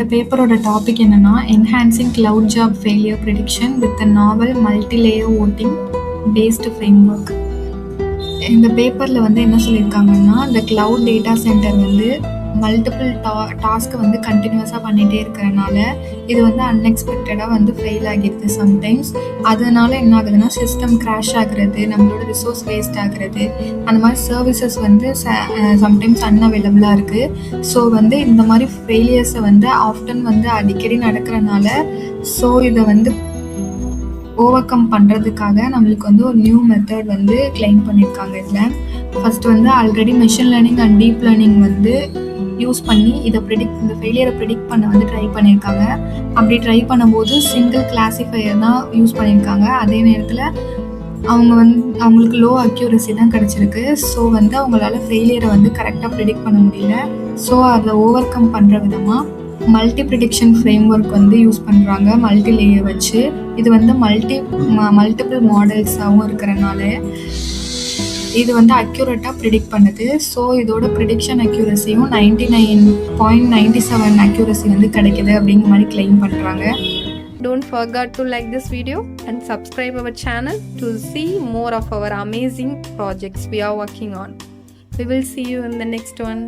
இந்த பேப்பரோட டாபிக் என்னன்னா enhancing cloud job failure prediction with a novel multilayer voting based framework. இந்த பேப்பரில் வந்து என்ன சொல்லியிருக்காங்கன்னா, இந்த கிளவுட் டேட்டா சென்டர் வந்து மல்டிபிள் டாஸ்க்கை வந்து கண்டினியூஸாக பண்ணிகிட்டே இருக்கிறனால இது வந்து அன்எக்ஸ்பெக்டடாக வந்து ஃபெயில் ஆகிடுது சம்டைம்ஸ். அதனால என்ன ஆகுதுன்னா, சிஸ்டம் கிராஷ் ஆகுறது, நம்மளோட ரிசோர்ஸ் வேஸ்ட் ஆகுறது, அந்த மாதிரி சர்வீசஸ் வந்து சம்டைம்ஸ் அன்அவைலபிளாக இருக்குது. ஸோ வந்து இந்த மாதிரி ஃபெயிலியர்ஸை வந்து ஆஃப்டன் வந்து அடிக்கடி நடக்கிறனால ஸோ இதை வந்து ஓவர் கம் பண்ணுறதுக்காக நம்மளுக்கு வந்து ஒரு நியூ மெத்தட் வந்து கிளைம் பண்ணியிருக்காங்க. இதில் ஃபஸ்ட்டு வந்து already machine learning and deep learning வந்து யூஸ் பண்ணி இந்த ஃபெயிலியரை ப்ரிடிக்ட் பண்ண வந்து ட்ரை பண்ணியிருக்காங்க. அப்படி ட்ரை பண்ணும்போது சிங்கிள் கிளாசிஃபையர் தான் யூஸ் பண்ணியிருக்காங்க. அதே நேரத்தில் அவங்களுக்கு லோ அக்யூரசி தான் கிடச்சிருக்கு. ஸோ வந்து அவங்களால ஃபெயிலியரை வந்து கரெக்டாக ப்ரிடிக்ட் பண்ண முடியல. ஸோ அதை ஓவர் கம் பண்ணுற விதமாக மல்டி ப்ரிடிக்ஷன் ஃப்ரேம்வொர்க் வந்து யூஸ் பண்ணுறாங்க, மல்டி லேயர் வச்சு. இது வந்து மல்டிபிள் மாடல்ஸாகவும் இருக்கிறனால இது வந்து அக்யூரேட்டாக ப்ரிடிக்ட் பண்ணுது. ஸோ இதோட ப்ரிடிக்ஷன் அக்யூரஸியும் 99.97 அக்யூரஸி வந்து கிடைக்குது அப்படிங்கிற மாதிரி கிளைம் பண்ணுறாங்க. Don't forget to like this video and subscribe our channel to see more of our amazing projects we are working on. We will see you in the next one.